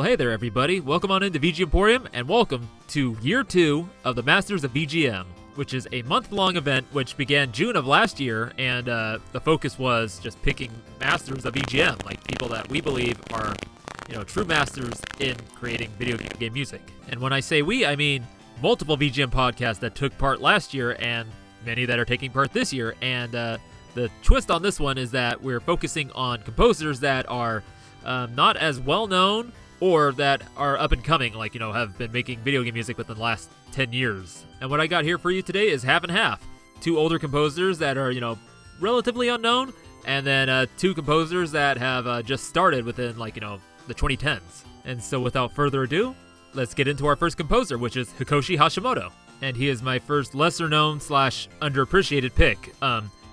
Hey there everybody, welcome on into VGMporium and welcome to Year 2 of the Masters of VGM, which is a month-long event which began June of last year, and the focus was just picking Masters of VGM, like people that we believe are, true masters in creating video game music. And when I say we, I mean multiple VGM podcasts that took part last year and many that are taking part this year, and the twist on this one is that we're focusing on composers that are not as well-known or that are up and coming, have been making video game music within the last 10 years. And what I got here for you today is half and half. Two older composers that are, relatively unknown, and then two composers that have just started within, the 2010s. And so without further ado, let's get into our first composer, which is Hikoshi Hashimoto. And he is my first lesser-known / underappreciated pick.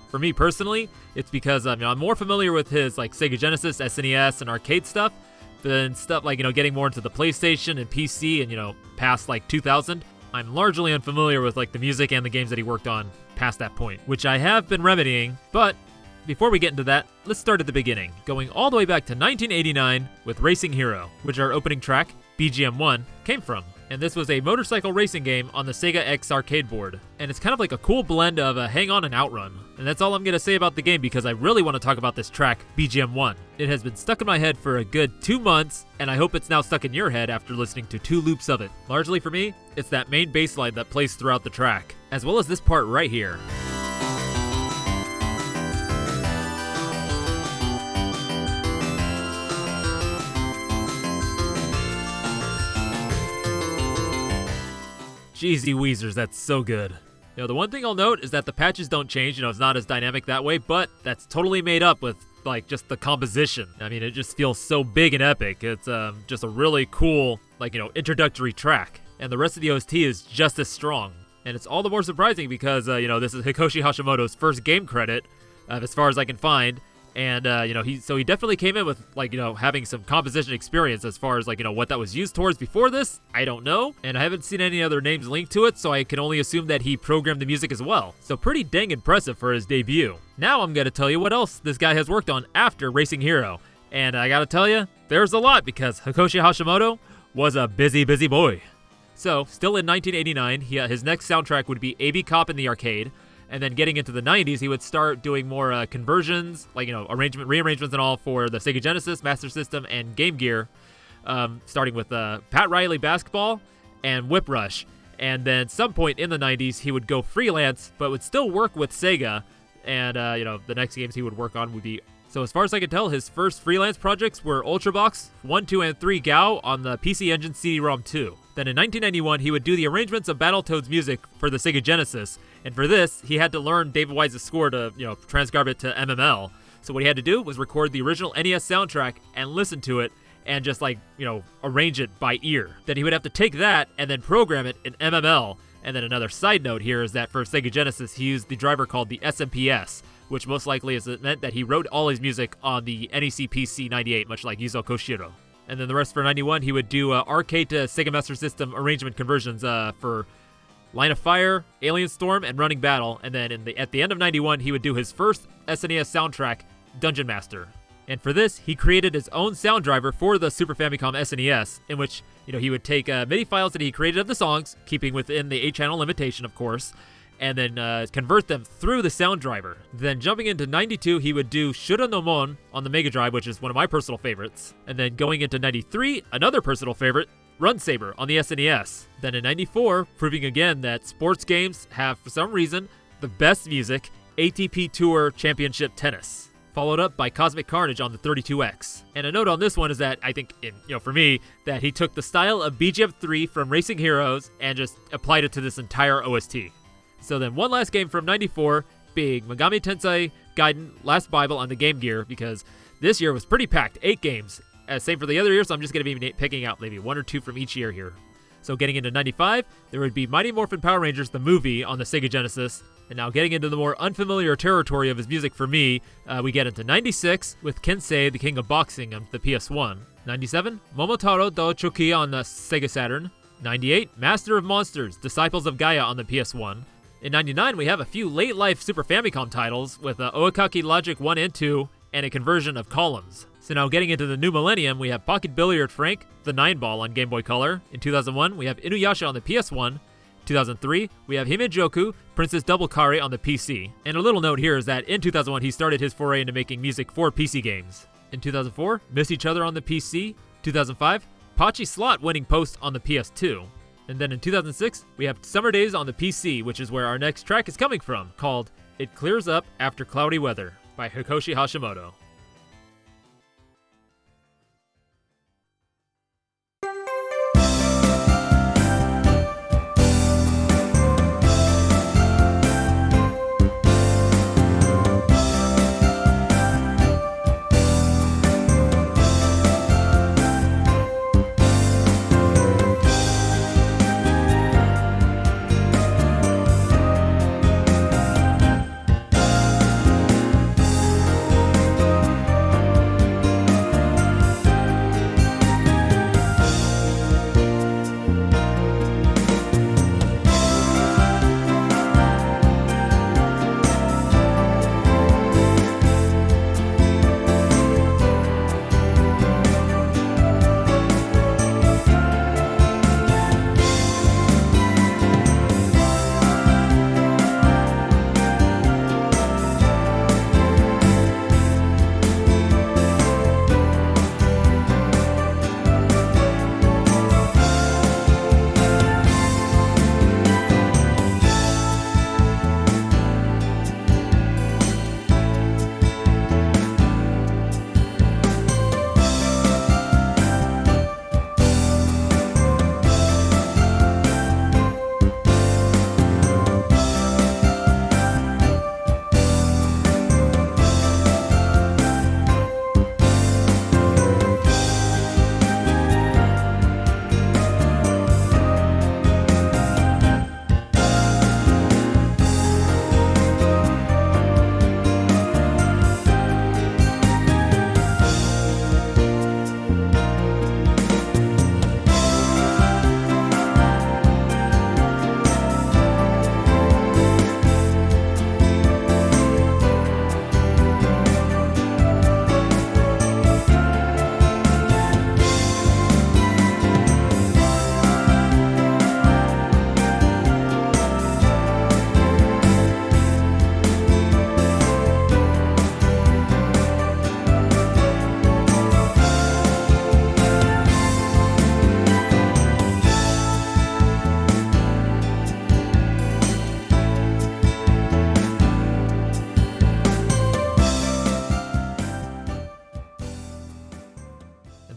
For me personally, it's because I'm more familiar with his Sega Genesis, SNES, and arcade stuff, than stuff getting more into the PlayStation and PC and past 2000. I'm largely unfamiliar with the music and the games that he worked on past that point, which I have been remedying. But before we get into that, let's start at the beginning, going all the way back to 1989 with Racing Hero, which our opening track, VGM1, came from. And this was a motorcycle racing game on the Sega X arcade board. And it's kind of like a cool blend of Hang On and Outrun. And that's all I'm going to say about the game because I really want to talk about this track, VGM1. It has been stuck in my head for a good 2 months, and I hope it's now stuck in your head after listening to 2 loops of it. Largely for me, it's that main bass line that plays throughout the track, as well as this part right here. Jeezy Weezers, that's so good. The one thing I'll note is that the patches don't change, it's not as dynamic that way, but that's totally made up with, just the composition. I mean, it just feels so big and epic. It's just a really cool, introductory track. And the rest of the OST is just as strong. And it's all the more surprising because, this is Hikoshi Hashimoto's first game credit, as far as I can find. And, he definitely came in with, having some composition experience as far as, what that was used towards before this. I don't know. And I haven't seen any other names linked to it, so I can only assume that he programmed the music as well. So pretty dang impressive for his debut. Now I'm going to tell you what else this guy has worked on after Racing Hero. And I got to tell you, there's a lot because Hikoshi Hashimoto was a busy, busy boy. So, still in 1989, his next soundtrack would be AB Cop in the arcade. And then getting into the 90s, he would start doing more conversions, rearrangements and all for the Sega Genesis, Master System, and Game Gear, starting with Pat Riley Basketball and Whip Rush. And then some point in the 90s, he would go freelance, but would still work with Sega. And, the next games he would work on would be... So as far as I can tell, his first freelance projects were Ultrabox, 1, 2, and 3 Gao on the PC Engine CD-ROM 2. Then in 1991, he would do the arrangements of Battletoads music for the Sega Genesis, and for this, he had to learn David Wise's score to, transcribe it to MML. So what he had to do was record the original NES soundtrack and listen to it, and just arrange it by ear. Then he would have to take that and then program it in MML. And then another side note here is that for Sega Genesis, he used the driver called the SMPS, which most likely meant that he wrote all his music on the NEC PC 98, much like Yuzo Koshiro. And then the rest for 91, he would do arcade to Sega Master System arrangement conversions for Line of Fire, Alien Storm, and Running Battle. And then at the end of 91, he would do his first SNES soundtrack, Dungeon Master. And for this, he created his own sound driver for the Super Famicom SNES, in which he would take MIDI files that he created of the songs, keeping within the 8-channel limitation, of course, and then convert them through the sound driver. Then jumping into 92, he would do Shura no Mon on the Mega Drive, which is one of my personal favorites. And then going into 93, another personal favorite, Run Saber on the SNES. Then in 94, proving again that sports games have, for some reason, the best music, ATP Tour Championship Tennis. Followed up by Cosmic Carnage on the 32X. And a note on this one is that I think, for me, that he took the style of BGM3 from Racing Heroes and just applied it to this entire OST. So then one last game from 94 being Megami Tensei Gaiden Last Bible on the Game Gear, because this year was pretty packed, 8 games. Same for the other years, so I'm just going to be picking out maybe 1 or 2 from each year here. So getting into 95, there would be Mighty Morphin Power Rangers, the movie, on the Sega Genesis. And now getting into the more unfamiliar territory of his music for me, we get into 96 with Kensei, the King of Boxing on the PS1. 97, Momotaro do Choki on the Sega Saturn. 98, Master of Monsters, Disciples of Gaia on the PS1. In 99, we have a few late-life Super Famicom titles with Oakaki Logic 1 and 2, and a conversion of columns. So now getting into the new millennium, we have Pocket Billiard Frank, the 9-ball on Game Boy Color. In 2001, we have Inuyasha on the PS1. 2003, we have Himejoku, Princess Double Kare on the PC. And a little note here is that in 2001, he started his foray into making music for PC games. In 2004, Miss Each Other on the PC. 2005, Pachi Slot winning Post on the PS2. And then in 2006, we have Summer Days on the PC, which is where our next track is coming from, called It Clears Up After Cloudy Weather by Hikoshi Hashimoto.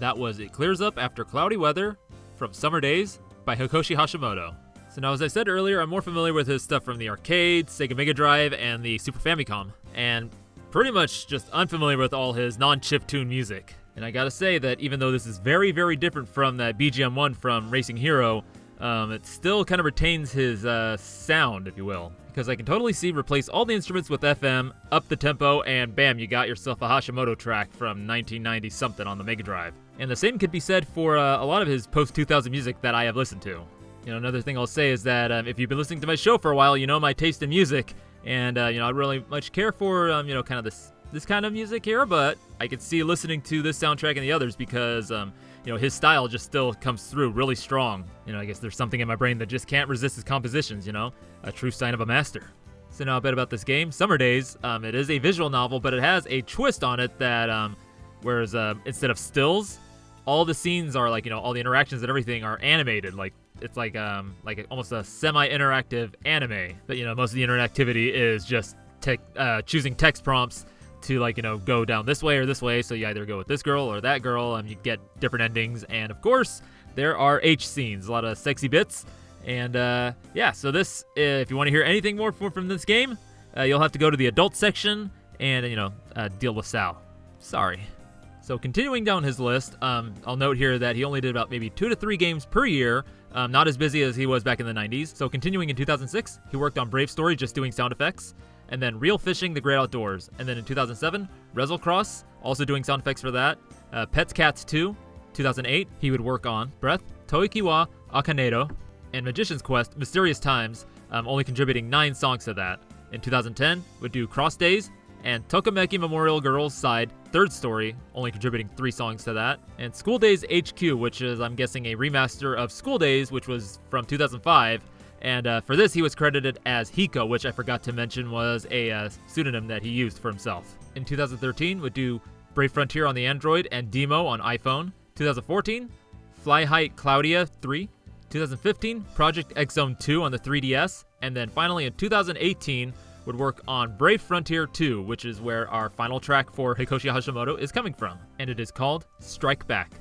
That was It Clears Up After Cloudy Weather from Summer Days by Hikoshi Hashimoto. So now, as I said earlier, I'm more familiar with his stuff from the arcade, Sega Mega Drive, and the Super Famicom, and pretty much just unfamiliar with all his non-chiptune music. And I gotta say that even though this is very, very different from that BGM1 from Racing Hero, it still kind of retains his sound, if you will. Because I can totally see replace all the instruments with FM, up the tempo, and bam, you got yourself a Hashimoto track from 1990-something on the Mega Drive. And the same could be said for a lot of his post-2000 music that I have listened to. You know, another thing I'll say is that if you've been listening to my show for a while, you know my taste in music, and I don't really much care for kind of this kind of music here, but I could see listening to this soundtrack and the others because his style just still comes through really strong. I guess there's something in my brain that just can't resist his compositions. A true sign of a master. So now a bit about this game, Summer Days. It is a visual novel, but it has a twist on it that whereas instead of stills, all the scenes are all the interactions and everything are animated. It's like almost a semi-interactive anime. But most of the interactivity is just choosing text prompts to go down this way or this way. So you either go with this girl or that girl, and you get different endings. And of course, there are H scenes, a lot of sexy bits. And so this, if you want to hear anything more from this game, you'll have to go to the adult section and deal with Sal. Sorry. So continuing down his list, I'll note here that he only did about maybe 2 to 3 games per year, not as busy as he was back in the 90s. So continuing in 2006, he worked on Brave Story just doing sound effects, and then Real Fishing, The Great Outdoors. And then in 2007, Wrestle-Cross, also doing sound effects for that. Pets Cats 2, 2008, he would work on Breath, Toikiwa, Akanedo, and Magician's Quest, Mysterious Times, only contributing 9 songs to that. In 2010, would do Cross Days, and Tokimeki Memorial Girls Side, third story, only contributing 3 songs to that, and School Days HQ, which is, I'm guessing, a remaster of School Days, which was from 2005, and for this he was credited as HIKO, which I forgot to mention was a pseudonym that he used for himself. In 2013, would do Brave Frontier on the Android and Demo on iPhone. 2014, Fly Height Claudia 3. 2015, Project X Zone 2 on the 3DS, and then finally in 2018, would work on Brave Frontier 2, which is where our final track for Hikoshi Hashimoto is coming from, and it is called Strike Back.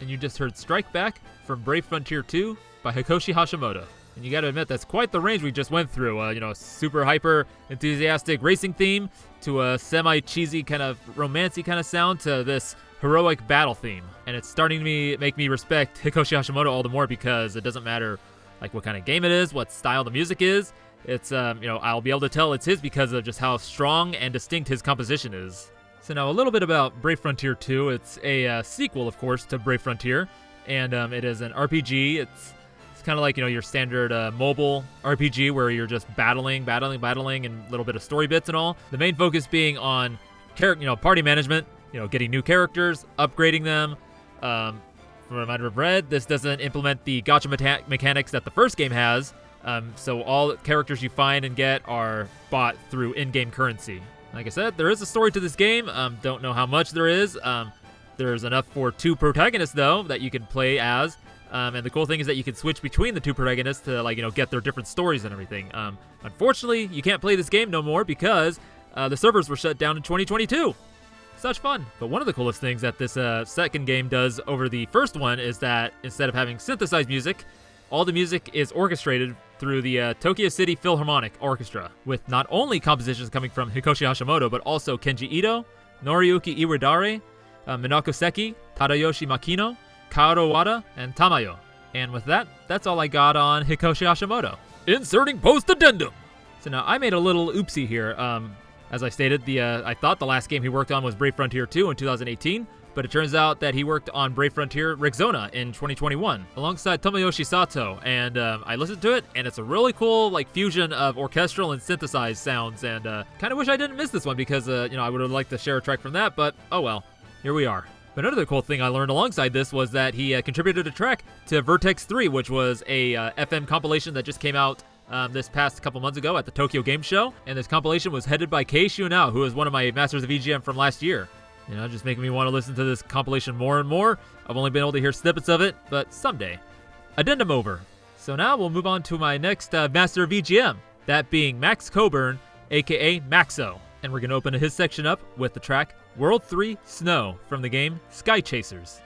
You just heard Strike Back from Brave Frontier 2 by Hikoshi Hashimoto. And you gotta admit, that's quite the range we just went through. Super hyper enthusiastic racing theme to a semi-cheesy kind of romancy kind of sound to this heroic battle theme. And it's starting to make me respect Hikoshi Hashimoto all the more because it doesn't matter like what kind of game it is, what style the music is. It's, I'll be able to tell it's his because of just how strong and distinct his composition is. So now a little bit about Brave Frontier 2. It's a sequel, of course, to Brave Frontier, and it is an RPG. It's kind of like, your standard mobile RPG where you're just battling, and a little bit of story bits and all. The main focus being on party management, getting new characters, upgrading them. From what I've read, this doesn't implement the gacha mechanics that the first game has, so all characters you find and get are bought through in-game currency. Like I said, there is a story to this game. Don't know how much there is. There's enough for 2 protagonists, though, that you can play as. And the cool thing is that you can switch between the 2 protagonists to, get their different stories and everything. Unfortunately, you can't play this game no more because the servers were shut down in 2022. Such fun. But one of the coolest things that this second game does over the first one is that instead of having synthesized music, all the music is orchestrated through the Tokyo City Philharmonic Orchestra, with not only compositions coming from Hikoshi Hashimoto, but also Kenji Ito, Noriyuki Iwadare, Minako Seki, Tadayoshi Makino, Kaoru Wada, and Tamayo. And with that, that's all I got on Hikoshi Hashimoto. Inserting post-addendum! So now, I made a little oopsie here. As I stated, I thought the last game he worked on was Brave Frontier 2 in 2018, but it turns out that he worked on Brave Frontier Rexona in 2021, alongside Tomoyoshi Sato, and I listened to it, and it's a really cool, fusion of orchestral and synthesized sounds, and kind of wish I didn't miss this one, because, I would have liked to share a track from that, but oh well, here we are. But another cool thing I learned alongside this was that he contributed a track to Vertex 3, which was a FM compilation that just came out this past couple months ago at the Tokyo Game Show, and this compilation was headed by Kei Shunao, who is one of my Masters of VGM from last year. You know, just making me want to listen to this compilation more and more. I've only been able to hear snippets of it, but someday. Addendum over. So now we'll move on to my next Master of VGM, that being Max Coburn, aka Maxo. And we're going to open his section up with the track World 3 Snow from the game Sky Chasers.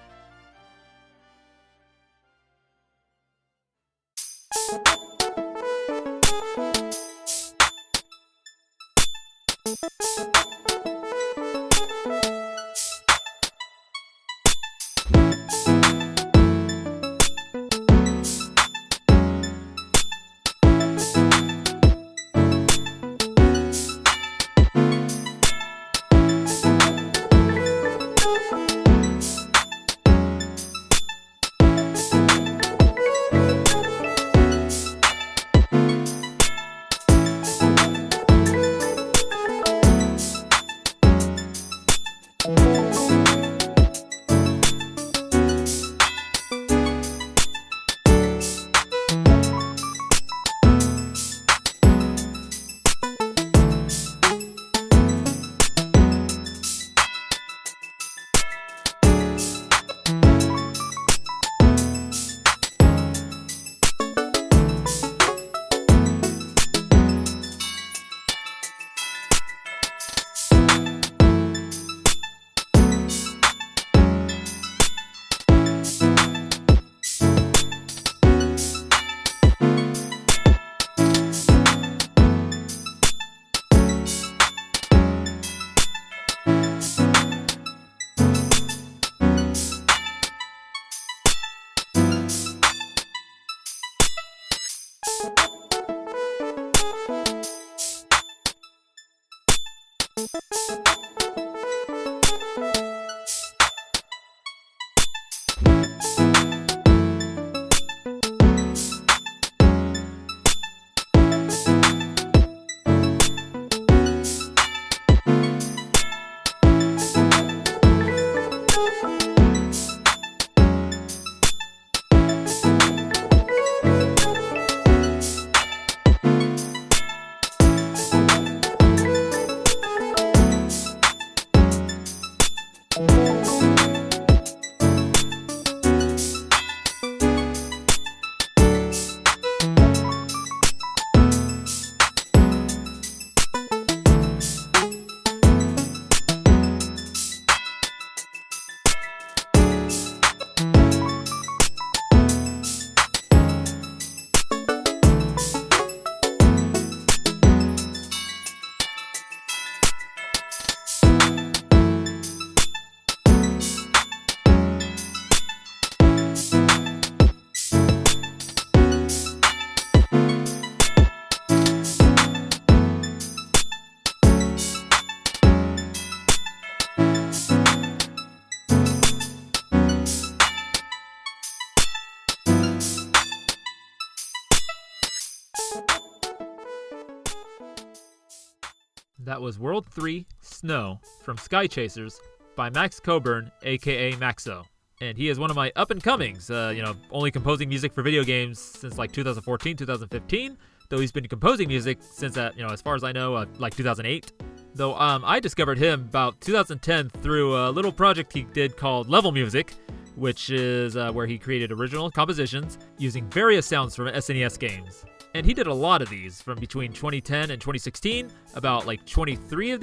That was World 3 Snow from Sky Chasers by Max Coburn, aka Maxo. And he is one of my up-and-comings, only composing music for video games since like 2014, 2015, though he's been composing music since, as far as I know, like 2008. Though I discovered him about 2010 through a little project he did called Level Music, which is where he created original compositions using various sounds from SNES games. And he did a lot of these from between 2010 and 2016, about like 24 of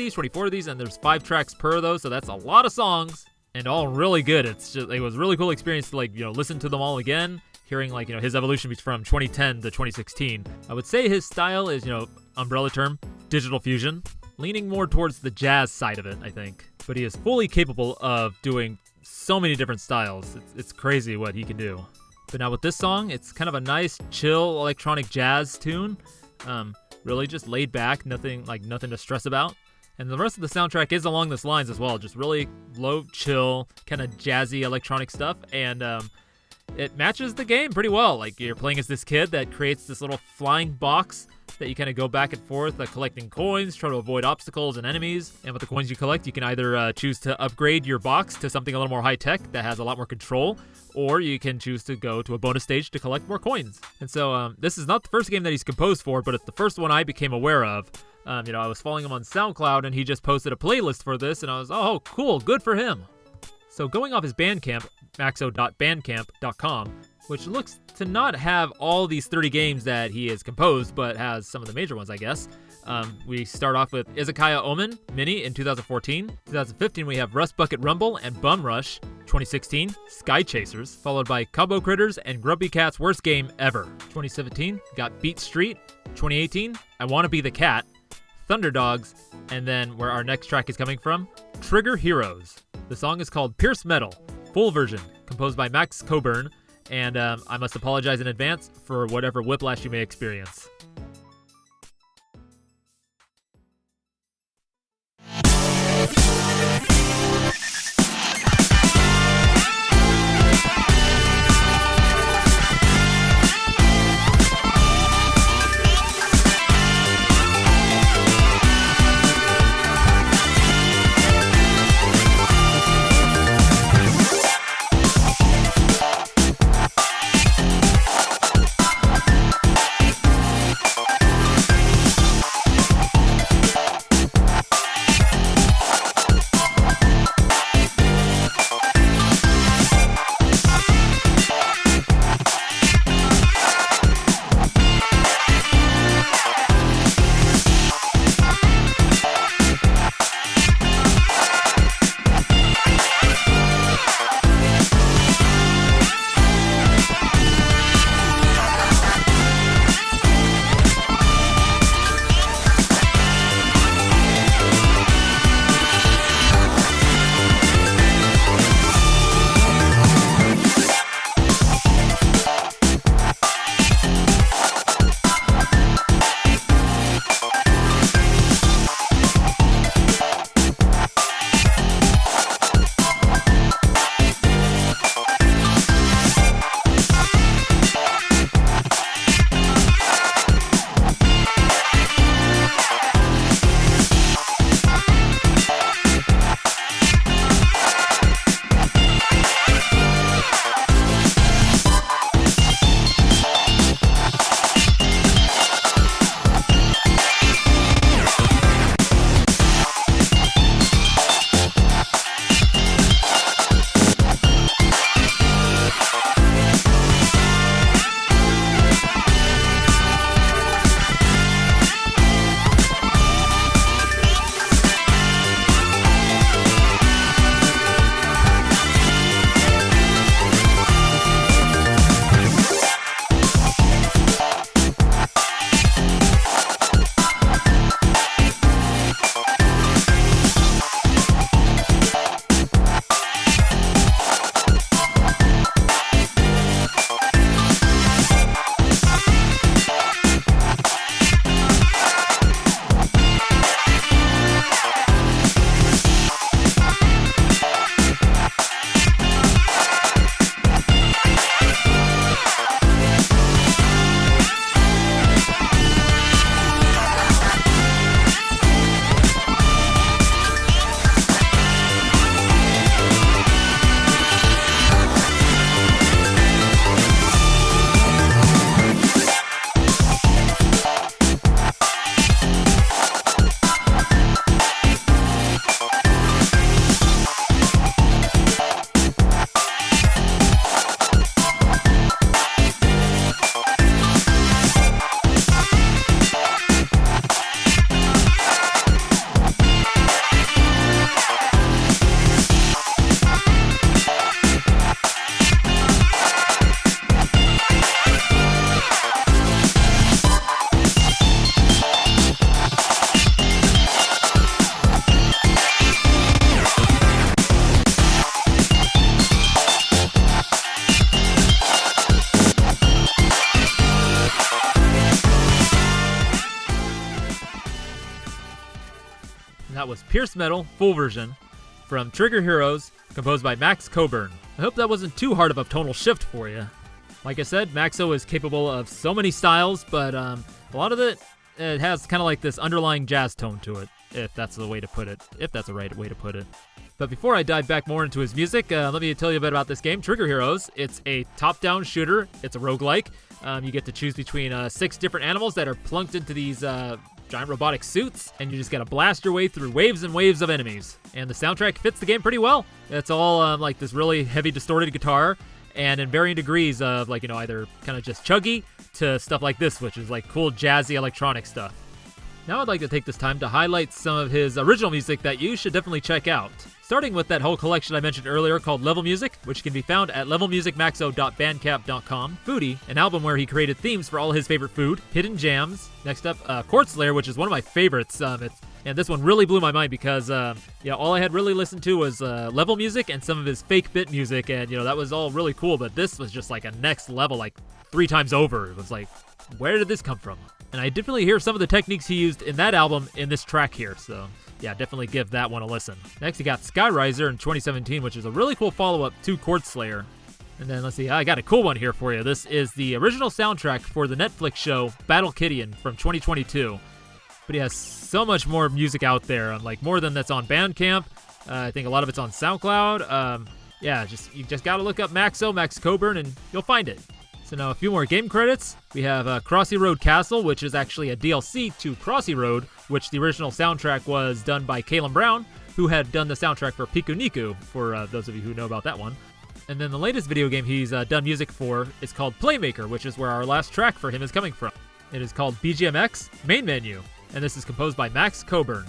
these, and there's 5 tracks per of those, so that's a lot of songs, and all really good. It was a really cool experience to listen to them all again, hearing his evolution from 2010 to 2016. I would say his style is, umbrella term, digital fusion, leaning more towards the jazz side of it, I think. But he is fully capable of doing so many different styles. It's crazy what he can do. But now with this song, it's kind of a nice, chill electronic jazz tune. Really just laid back, nothing to stress about. And the rest of the soundtrack is along this lines as well, just really low, chill, kind of jazzy electronic stuff. And it matches the game pretty well. Like, you're playing as this kid that creates this little flying box that you kind of go back and forth collecting coins, try to avoid obstacles and enemies. And with the coins you collect, you can either choose to upgrade your box to something a little more high-tech that has a lot more control, or you can choose to go to a bonus stage to collect more coins. And so this is not the first game that he's composed for, but it's the first one I became aware of. I was following him on SoundCloud, and he just posted a playlist for this, and I was, oh, cool, good for him. So going off his Bandcamp, maxo.bandcamp.com, which looks to not have all these 30 games that he has composed, but has some of the major ones, I guess. We start off with Izakaya Omen Mini in 2014. 2015, we have Rust Bucket Rumble and Bum Rush. 2016, Sky Chasers, followed by Combo Critters and Grumpy Cat's Worst Game Ever. 2017, got Beat Street. 2018, I Wanna Be the Cat. Thunder Dogs, and then where our next track is coming from, Trigger Heroes. The song is called Pierce Metal, full version, composed by Max Coburn, and I must apologize in advance for whatever whiplash you may experience. That was Pierce Metal, full version, from Trigger Heroes, composed by Max Coburn. I hope that wasn't too hard of a tonal shift for you. Like I said, Maxo is capable of so many styles, but a lot of it it has kind of like this underlying jazz tone to it, if that's the way to put it, if that's the right way to put it. But before I dive back more into his music, let me tell you a bit about this game, Trigger Heroes. It's a top-down shooter. It's a roguelike. You get to choose between 6 different animals that are plunked into these giant robotic suits, and you just gotta blast your way through waves and waves of enemies. And the soundtrack fits the game pretty well. It's all like this really heavy distorted guitar, and in varying degrees of like, either kind of just chuggy to stuff like this, which is like cool jazzy electronic stuff. Now I'd like to take this time to highlight some of his original music that you should definitely check out. Starting with that whole collection I mentioned earlier called Level Music, which can be found at levelmusicmaxo.bandcamp.com. Foodie, an album where he created themes for all his favorite food. Hidden Jams. Next up, Chord Slayer, which is one of my favorites. And this one really blew my mind because, all I had really listened to was Level Music and some of his fake bit music, and, that was all really cool, but this was just like a next level, like 3 times over. It was like, where did this come from? And I definitely hear some of the techniques he used in that album in this track here, so yeah, definitely give that one a listen. Next, you got Skyriser in 2017, which is a really cool follow-up to Chord Slayer. And then, let's see, I got a cool one here for you. This is the original soundtrack for the Netflix show Battle Kidian from 2022. But he has so much more music out there, like more than that's on Bandcamp. I think a lot of it's on SoundCloud. You just gotta look up Maxo, Max Coburn, and you'll find it. So now a few more game credits. We have Crossy Road Castle, which is actually a DLC to Crossy Road, which the original soundtrack was done by Caleb Brown, who had done the soundtrack for Piku Niku, for those of you who know about that one. And then the latest video game he's done music for is called Playmaker, which is where our last track for him is coming from. It is called VGMX Main Menu, and this is composed by Max Coburn.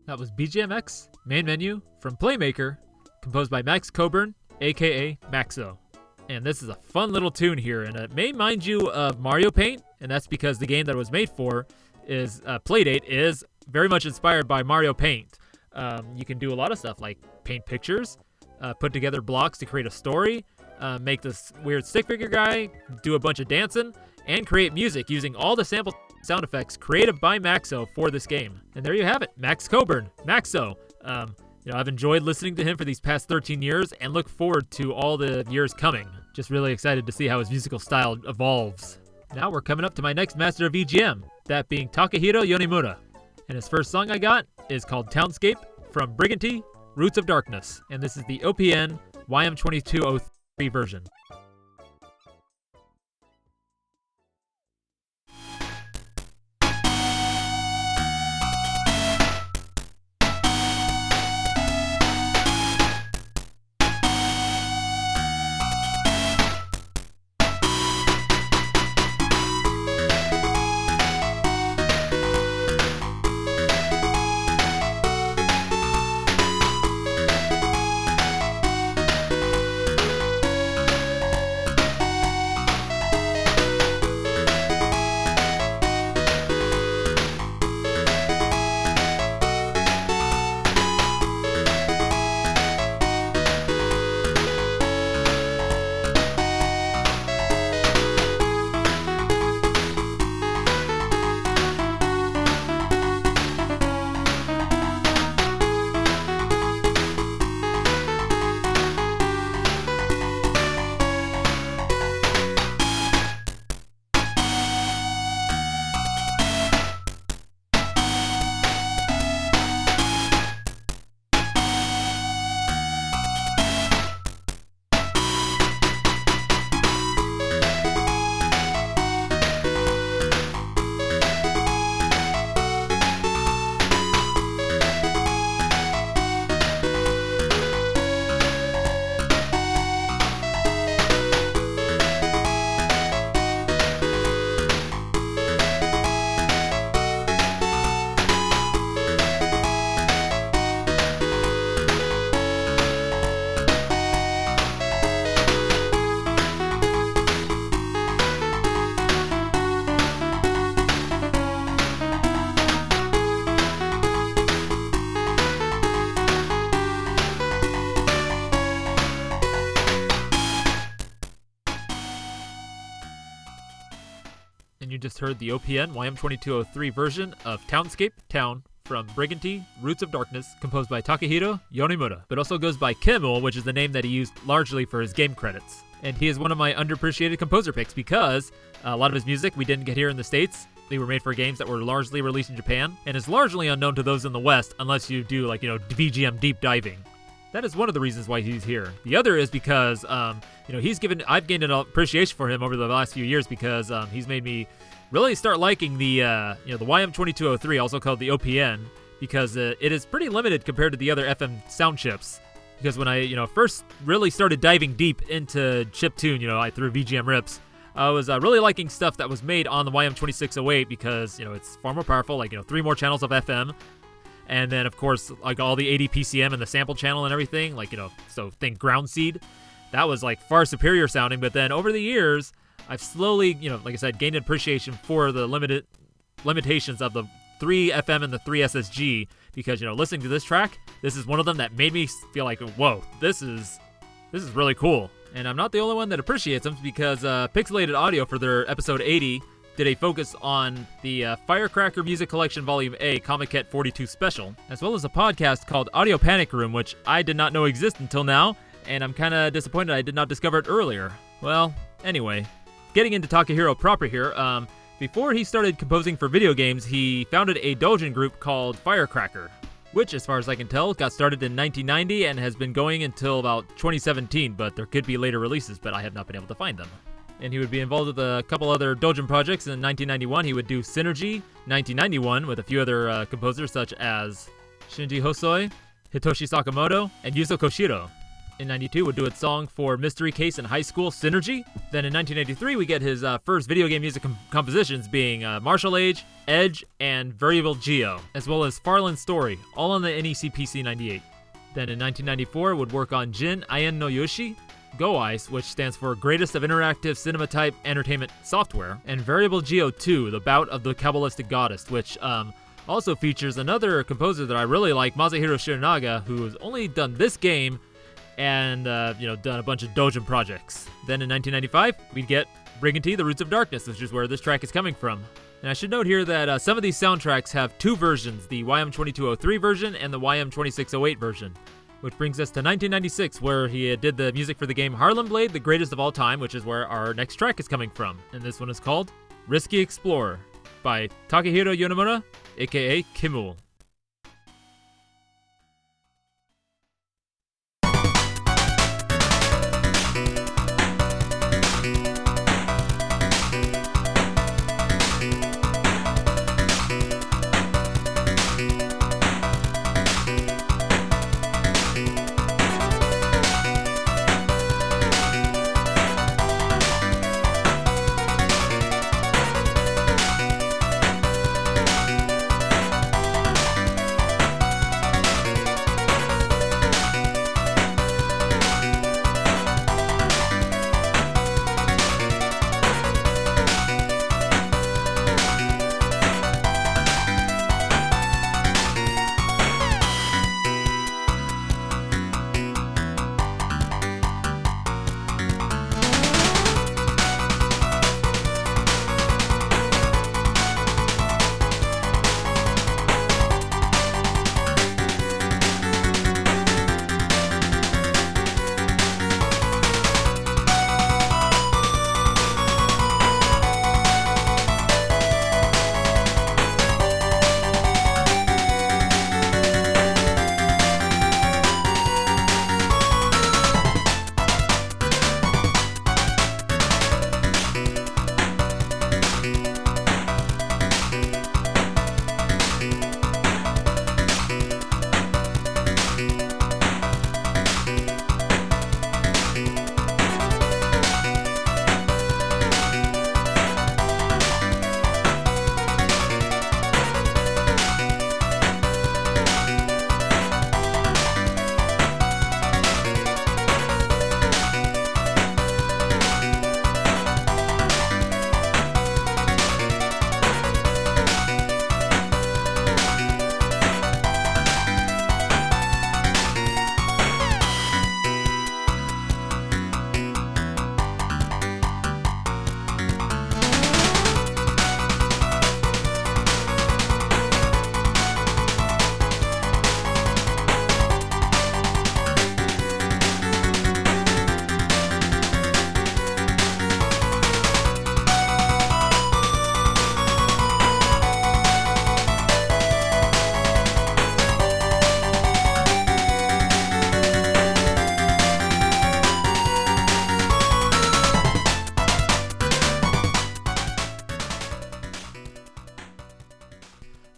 That was VGMX Main Menu from Playmaker, composed by Max Coburn, aka Maxo. And this is a fun little tune here, and it may mind you of Mario Paint, and that's because the game that it was made for is Playdate is very much inspired by Mario Paint. You can do a lot of stuff like paint pictures, put together blocks to create a story, make this weird stick figure guy, do a bunch of dancing, and create music using all the sample sound effects created by Maxo for this game. And there you have it, Max Coburn, Maxo. I've enjoyed listening to him for these past 13 years and look forward to all the years coming. Just really excited to see how his musical style evolves. Now we're coming up to my next Master of VGM, that being Takehiro Yonemura. And his first song I got is called Townscape from Briganty, Roots of Darkness. And this is the OPN YM2203 version. You just heard the OPN YM2203 version of Townscape, Town, from Briganty, Roots of Darkness, composed by Takehiro Yonemura, but also goes by Chemool, which is the name that he used largely for his game credits. And he is one of my underappreciated composer picks because a lot of his music we didn't get here in the States. They were made for games that were largely released in Japan, and is largely unknown to those in the West unless you do VGM deep diving. That is one of the reasons why he's here. The other is because, I've gained an appreciation for him over the last few years because he's made me really start liking the YM2203, also called the OPN, because it is pretty limited compared to the other FM sound chips. Because when I, first really started diving deep into chiptune, I threw VGM rips, I was really liking stuff that was made on the YM2608 because, it's far more powerful, 3 more channels of FM. And then, of course, all the 80 PCM and the sample channel and everything, so think ground seed. That was, far superior sounding. But then over the years, I've slowly, like I said, gained an appreciation for the limitations of the 3 FM and the 3 SSG. Because, listening to this track, this is one of them that made me feel like, whoa, this is really cool. And I'm not the only one that appreciates them because Pixelated Audio, for their episode 80, did a focus on the Firecracker Music Collection Volume A Comiket 42 Special, as well as a podcast called Audio Panic Room, which I did not know existed until now, and I'm kind of disappointed I did not discover it earlier. Well, anyway, getting into Takahiro proper here, before he started composing for video games, he founded a doujin group called Firecracker, which, as far as I can tell, got started in 1990 and has been going until about 2017, but there could be later releases, but I have not been able to find them. And he would be involved with a couple other doujin projects. In 1991, he would do Synergy, 1991, with a few other composers such as Shinji Hosoi, Hitoshi Sakamoto, and Yuzo Koshiro. In 92, would do a song for Mystery Case in High School, Synergy. Then in 1983, we get his first video game music compositions being Martial Age, Edge, and Variable Geo, as well as Farland's Story, all on the NEC PC 98. Then in 1994, would work on Jin Ayen no Yoshi, Go Ice, which stands for Greatest of Interactive Cinema Type Entertainment Software, and Variable Geo 2, The Bout of the Kabbalistic Goddess, which Also features another composer that I really like, Masahiro Shiranaga, who has only done this game and, done a bunch of Dojin projects. Then in 1995, we'd get Briganty, The Roots of Darkness, which is where this track is coming from. And I should note here that some of these soundtracks have two versions, the YM2203 version and the YM2608 version. Which brings us to 1996, where he did the music for the game Harlem Blade, the greatest of all time, which is where our next track is coming from. And this one is called Risky Explorer by Takehiro Yonemura, aka Chemool.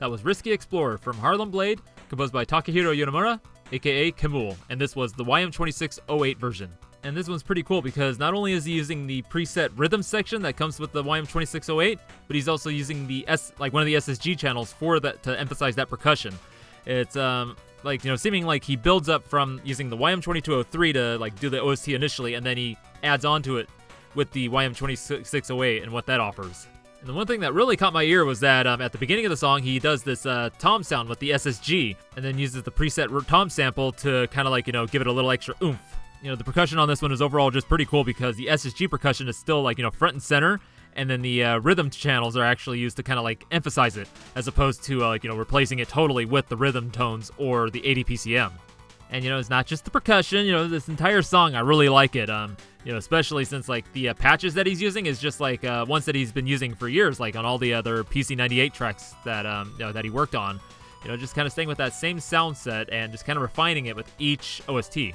That was Risky Explorer from Harlem Blade, composed by Takehiro Yonemura, aka Chemool, and this was the YM2608 version. And this one's pretty cool because not only is he using the preset rhythm section that comes with the YM2608, but he's also using the one of the SSG channels for that to emphasize that percussion. It's seeming like he builds up from using the YM2203 to do the OST initially, and then he adds on to it with the YM2608 and what that offers. And the one thing that really caught my ear was that at the beginning of the song, he does this tom sound with the SSG, and then uses the preset tom sample to kind of give it a little extra oomph. The percussion on this one is overall just pretty cool because the SSG percussion is still front and center, and then the rhythm channels are actually used to kind of emphasize it, as opposed to replacing it totally with the rhythm tones or the 80 PCM. And it's not just the percussion. This entire song, I really like it. Especially since the patches that he's using is just ones that he's been using for years, on all the other PC98 tracks that that he worked on. Just kind of staying with that same sound set and just kind of refining it with each OST.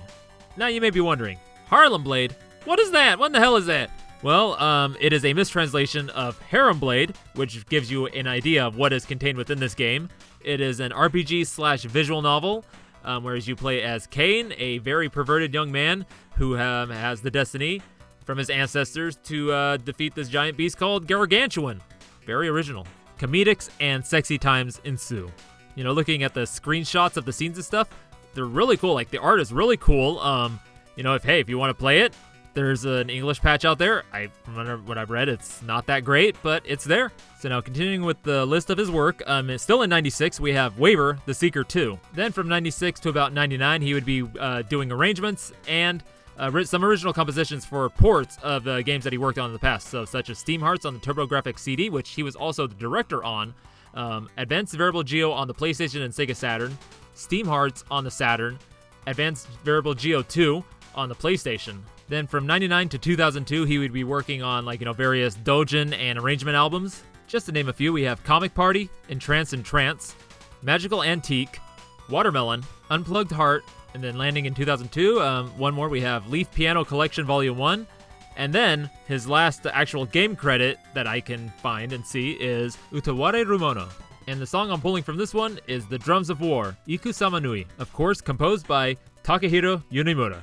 Now you may be wondering, Harlem Blade? What is that? What in the hell is that? Well, it is a mistranslation of Harem Blade, which gives you an idea of what is contained within this game. It is an RPG/visual novel, whereas you play as Kane, a very perverted young man who has the destiny from his ancestors to defeat this giant beast called Gargantuan. Very original. Comedics and sexy times ensue. Looking at the screenshots of the scenes and stuff, they're really cool. The art is really cool. If you want to play it, there's an English patch out there. From what I've read, it's not that great, but it's there. So now continuing with the list of his work, still in 96, we have Waver, The Seeker 2. Then from 96 to about 99, he would be doing arrangements and some original compositions for ports of games that he worked on in the past, so such as Steam Hearts on the TurboGrafx CD, which he was also the director on, Advanced Variable Geo on the PlayStation and Sega Saturn, Steam Hearts on the Saturn, Advanced Variable Geo 2 on the PlayStation. Then from 99 to 2002, he would be working on various doujin and arrangement albums. Just to name a few, we have Comic Party, Entrance and Trance, Magical Antique, Watermelon, Unplugged Heart, and then landing in 2002, one more, we have Leaf Piano Collection Volume 1. And then his last actual game credit that I can find and see is Utaware Rumono. And the song I'm pulling from this one is The Drums of War, Iku Sama Nui, of course composed by Takehiro Yonemura.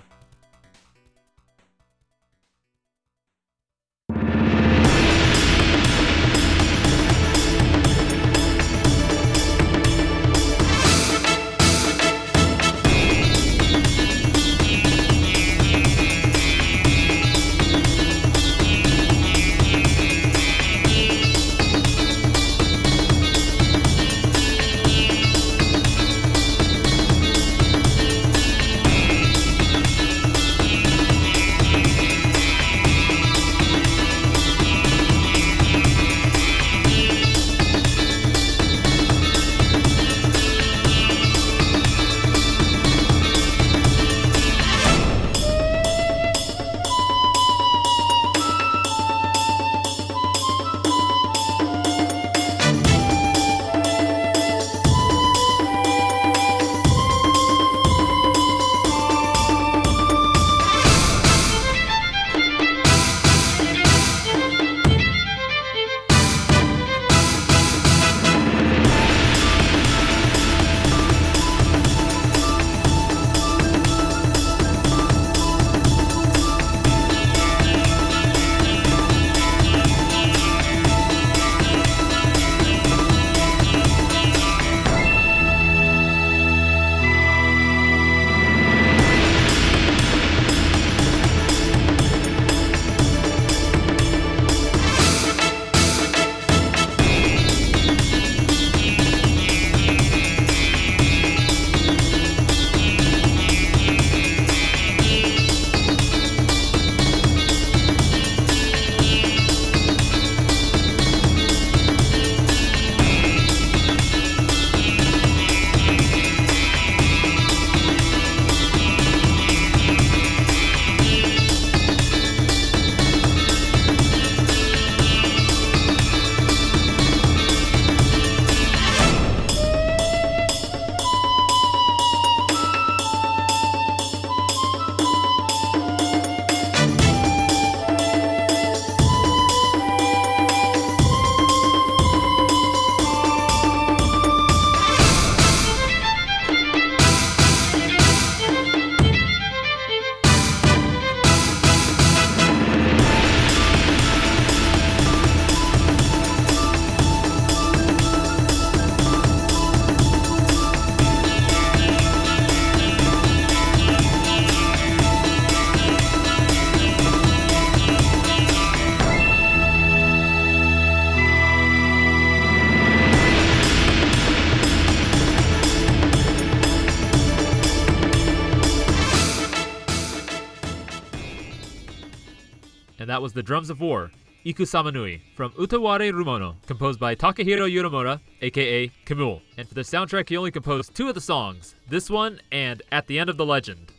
and that was The Drums of War, Iku Sama Nui, from Utaware Rumono, composed by Takahiro Yonemura, aka Chemool. And for the soundtrack, he only composed 2 of the songs, this one and At the End of the Legend.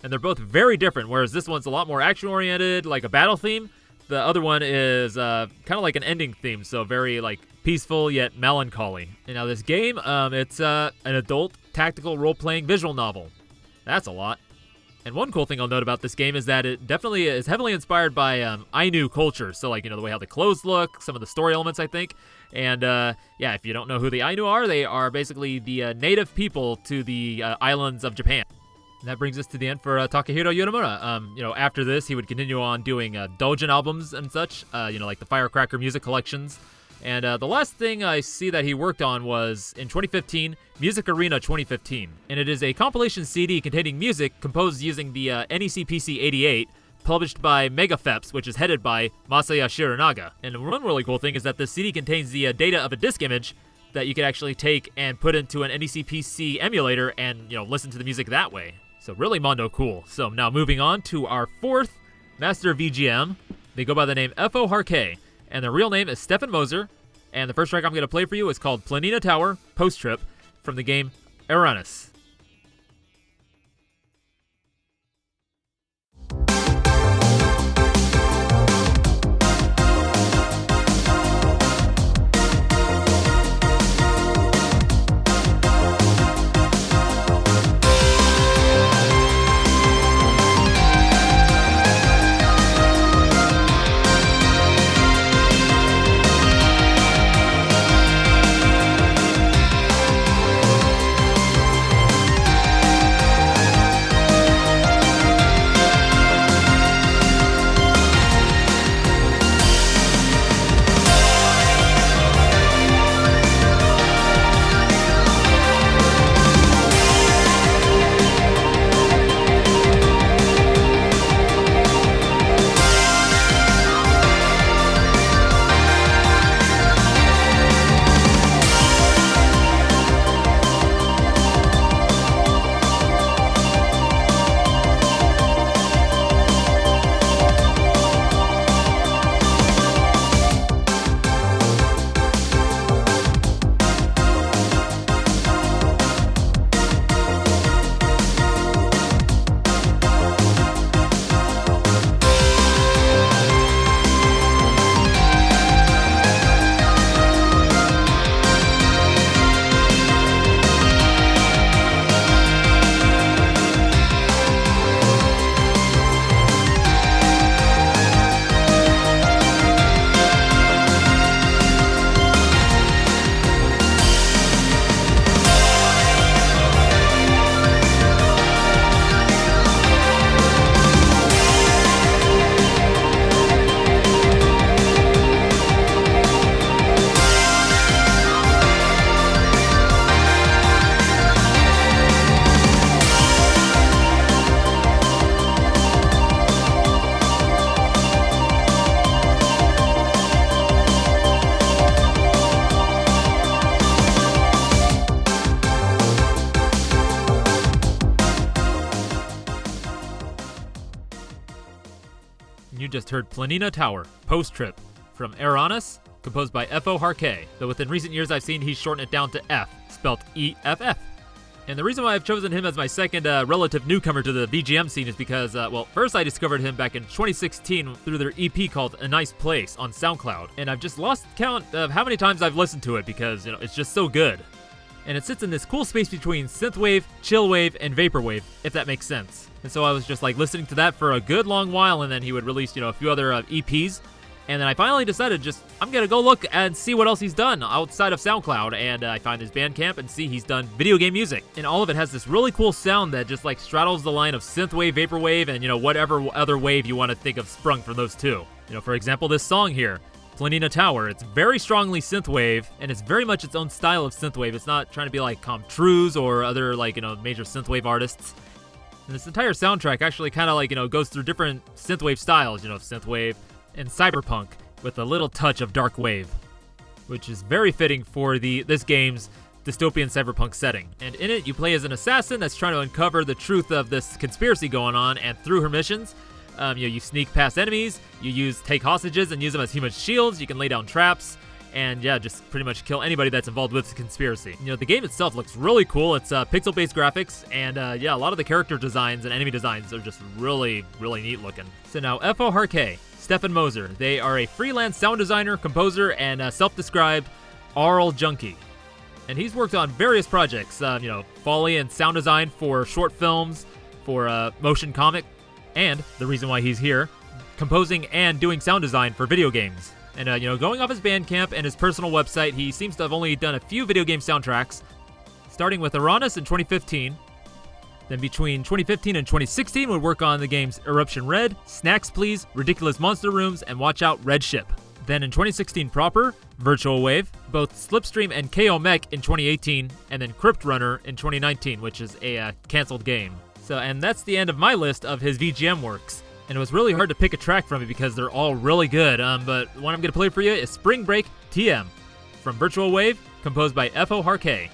And they're both very different, whereas this one's a lot more action-oriented, like a battle theme. The other one is kind of like an ending theme, so very like peaceful yet melancholy. And now this game, it's an adult tactical role-playing visual novel. That's a lot. And one cool thing I'll note about this game is that it definitely is heavily inspired by Ainu culture. So like, the way how the clothes look, some of the story elements, I think. And yeah, if you don't know who the Ainu are, they are basically the native people to the islands of Japan. And that brings us to the end for Takahiro Yonemura. After this, he would continue on doing doujin albums and such, like the Firecracker music collections. And the last thing I see that he worked on was, in 2015, Music Arena 2015. And it is a compilation CD containing music composed using the NEC PC-88, published by Megafeps, which is headed by Masaya Shiranaga. And one really cool thing is that this CD contains the data of a disk image that you can actually take and put into an NEC PC emulator and, listen to the music that way. So really mondo cool. So now moving on to our fourth Master of VGM. They go by the name Effoharkay, and their real name is Stefan Moser. And the first track I'm going to play for you is called Planina Tower Post Trip from the game Aerannis. You just heard Planina Tower, Post Trip, from Aerannis, composed by Effoharkay, though within recent years I've seen he's shortened it down to F, spelt E-F-F. And the reason why I've chosen him as my second relative newcomer to the VGM scene is because, first I discovered him back in 2016 through their EP called A Nice Place on SoundCloud, and I've just lost count of how many times I've listened to it because, it's just so good. And it sits in this cool space between synthwave, chillwave, and vaporwave, if that makes sense. And so I was just listening to that for a good long while, and then he would release, a few other EPs. And then I finally decided I'm gonna go look and see what else he's done outside of SoundCloud. And I find his Bandcamp and see he's done video game music. And all of it has this really cool sound that just straddles the line of synthwave, vaporwave, and whatever other wave you want to think of sprung from those two. For example, this song here, Planina Tower, it's very strongly synthwave, and it's very much its own style of synthwave. It's not trying to be like Comtruz or other major synthwave artists. And this entire soundtrack actually kind of goes through different synthwave styles, synthwave and cyberpunk with a little touch of dark wave, which is very fitting for this game's dystopian cyberpunk setting. And in it, you play as an assassin that's trying to uncover the truth of this conspiracy going on, and through her missions, you sneak past enemies, you take hostages and use them as human shields, you can lay down traps, and just pretty much kill anybody that's involved with the conspiracy. The game itself looks really cool. It's pixel-based graphics, and a lot of the character designs and enemy designs are just really, really neat looking. So now, Effoharkay, Stefan Moser, they are a freelance sound designer, composer, and self-described aural junkie. And he's worked on various projects, Foley and sound design for short films, for motion comic, and the reason why he's here, composing and doing sound design for video games. And, going off his Bandcamp and his personal website, he seems to have only done a few video game soundtracks, starting with Aerannis in 2015. Then between 2015 and 2016 would work on the games Eruption Red, Snacks Please, Ridiculous Monster Rooms, and Watch Out Red Ship. Then in 2016 proper, Virtuawave, both Slipstream and KO Mech in 2018, and then Crypt Runner in 2019, which is a canceled game. And that's the end of my list of his VGM works. and it was really hard to pick a track from it because they're all really good. But the one I'm going to play for you is Spring Break TM from Virtuawave, composed by Effoharkay.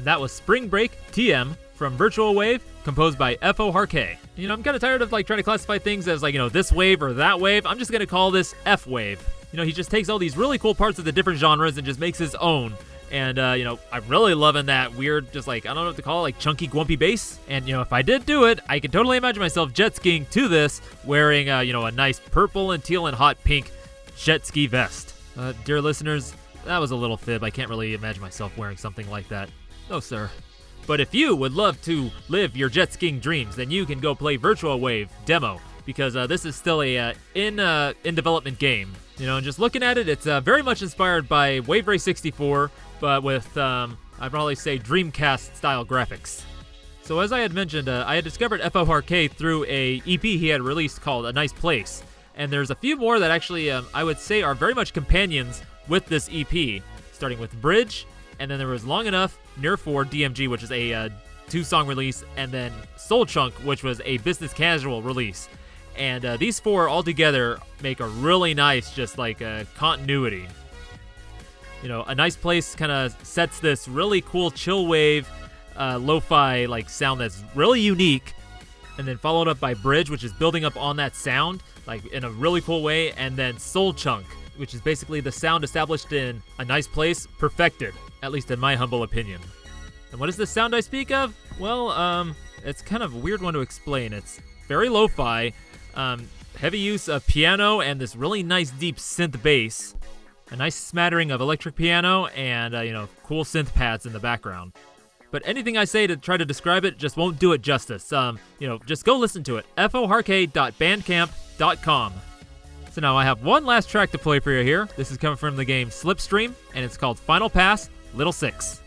and that was Spring Break TM from Virtuawave, composed by Effoharkay. You know, I'm kind of tired of like trying to classify things as like, you know, this wave or that wave. I'm just going to call this F wave. You know, he just takes all these really cool parts of the different genres and just makes his own. And, you know, I'm really loving that weird, just like, I don't know what to call it, like chunky, gumpy bass. And, you know, if I did do it, I could totally imagine myself jet skiing to this, wearing, you know, a nice purple and teal and hot pink jet ski vest. Dear listeners, that was a little fib. I can't really imagine myself wearing something like that. No, sir. But if you would love to live your jet skiing dreams, then you can go play Virtuawave demo because this is still a in development game. You know, and just looking at it, it's very much inspired by Wave Race 64, but with I'd probably say Dreamcast style graphics. So as I had mentioned, I had discovered Effoharkay through a EP he had released called A Nice Place, and there's a few more that actually I would say are very much companions with this EP, starting with Bridge, and then there was Long Enough, Near 4, DMG, which is a 2-song release, and then Soul Chunk, which was a business casual release. And these 4 all together make a really nice, just like continuity. You know, A Nice Place kind of sets this really cool chill wave, lo-fi like sound that's really unique, and then followed up by Bridge, which is building up on that sound like in a really cool way, and then Soul Chunk, which is basically the sound established in A Nice Place perfected, at least in my humble opinion. And what is the sound I speak of? Well, it's kind of a weird one to explain. It's very lo-fi, heavy use of piano and this really nice deep synth bass, a nice smattering of electric piano, and you know, cool synth pads in the background. But anything I say to try to describe it just won't do it justice. You know, just go listen to it. Effoharkay.bandcamp.com. So now I have one last track to play for you here. This is coming from the game Slipstream, and it's called Final Pass, Little Six.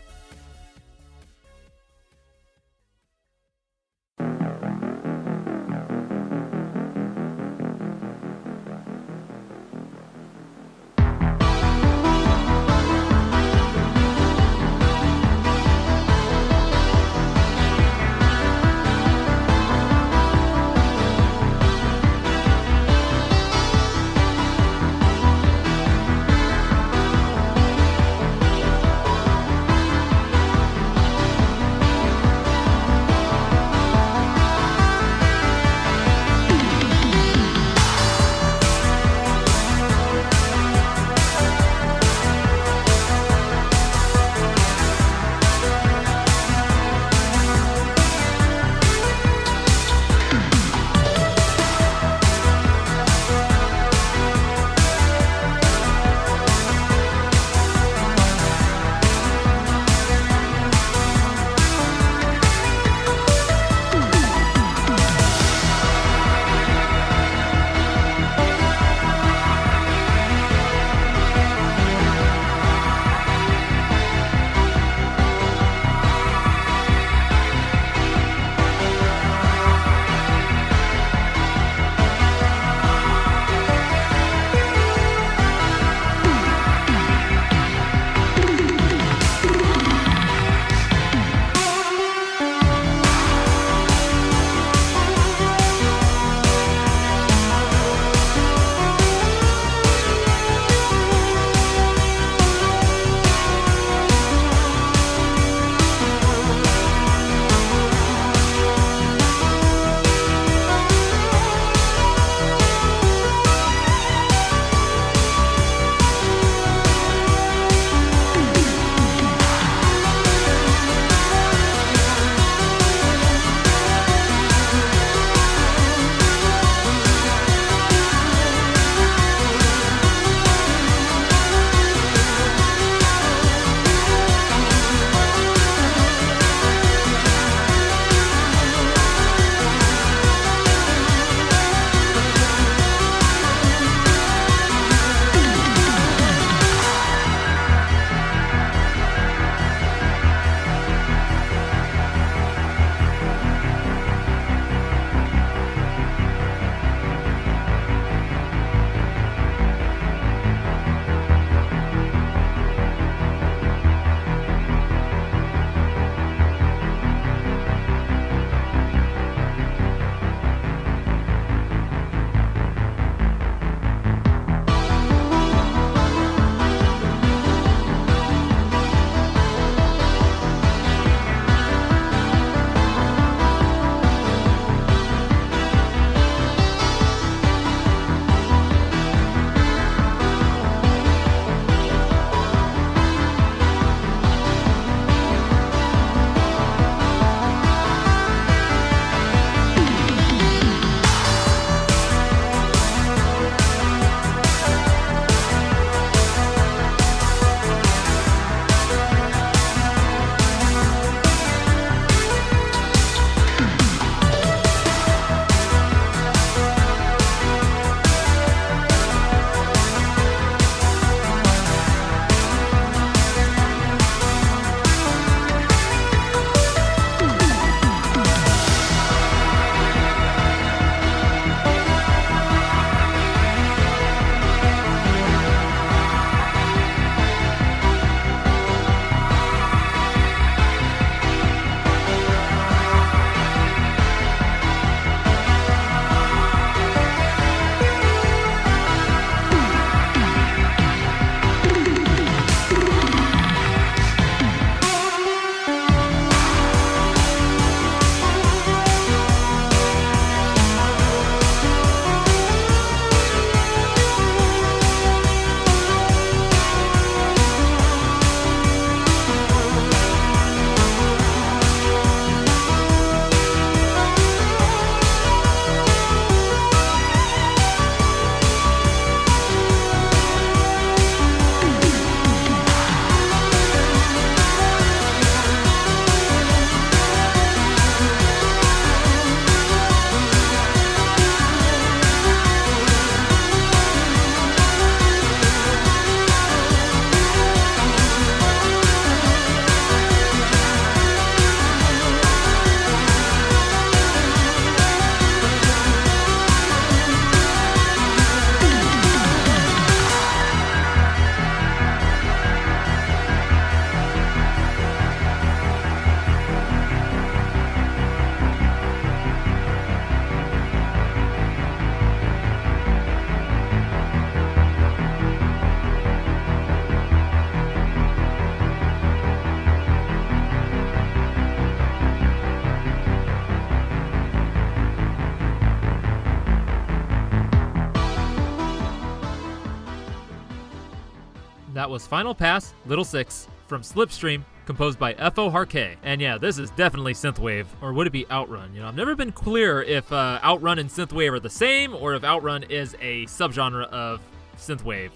that was Final Pass, Little 6, from Slipstream, composed by Effoharkay. And yeah, this is definitely synthwave, or would it be Outrun? You know, I've never been clear if Outrun and synthwave are the same, or if Outrun is a subgenre of synthwave.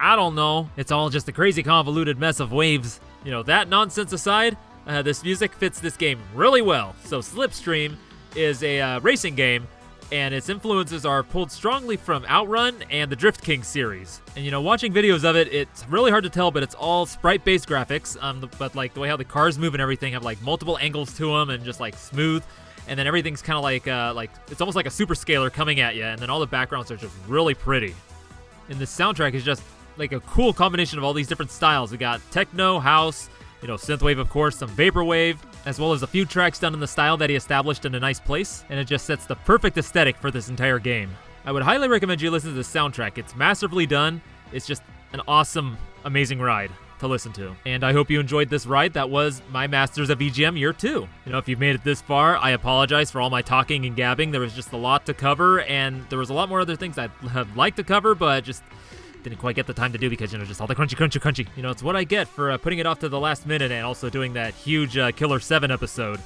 I don't know. It's all just a crazy convoluted mess of waves. You know, that nonsense aside, this music fits this game really well. So Slipstream is a racing game, and its influences are pulled strongly from Outrun and the Drift King series. And you know, watching videos of it, it's really hard to tell, but it's all sprite-based graphics. But like the way how the cars move and everything have like multiple angles to them and just like smooth. And then everything's kind of like it's almost like a super scaler coming at you. And then all the backgrounds are just really pretty. And the soundtrack is just like a cool combination of all these different styles. We got techno, house, you know, synthwave, of course, some vaporwave, as well as a few tracks done in the style that he established in a nice place, and it just sets the perfect aesthetic for this entire game. I would highly recommend you listen to this soundtrack. It's masterfully done. It's just an awesome, amazing ride to listen to. And I hope you enjoyed this ride. That was my Masters of VGM Year 2. You know, if you've made it this far, I apologize for all my talking and gabbing. There was just a lot to cover, and there was a lot more other things I'd have liked to cover, but just didn't quite get the time to do because, you know, just all the crunchy. You know, it's what I get for putting it off to the last minute and also doing that huge Killer 7 episode.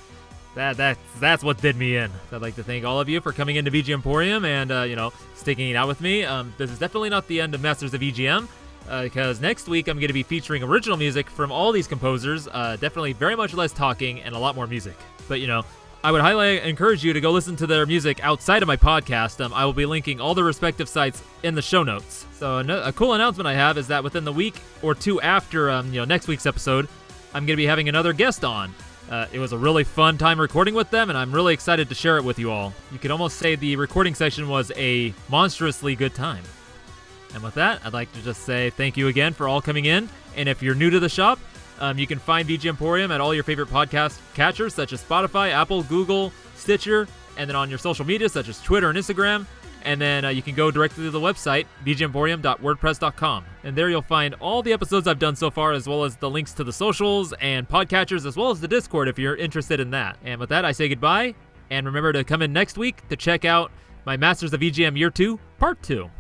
That's what did me in. I'd like to thank all of you for coming into VGMporium and, you know, sticking it out with me. This is definitely not the end of Masters of VGM, because next week I'm going to be featuring original music from all these composers. Definitely very much less talking and a lot more music. But, you know, I would highly encourage you to go listen to their music outside of my podcast. I will be linking all the respective sites in the show notes. So a cool announcement I have is that within the week or two after you know, next week's episode, I'm going to be having another guest on. It was a really fun time recording with them, and I'm really excited to share it with you all. You could almost say the recording session was a monstrously good time. And with that, I'd like to just say thank you again for all coming in. And if you're new to the shop, you can find VGMporium at all your favorite podcast catchers such as Spotify, Apple, Google, Stitcher, and then on your social media such as Twitter and Instagram. And then you can go directly to the website, VGMporium.wordpress.com. And there you'll find all the episodes I've done so far, as well as the links to the socials and podcatchers, as well as the Discord if you're interested in that. And with that, I say goodbye. And remember to come in next week to check out my Masters of VGM Year 2, Part 2.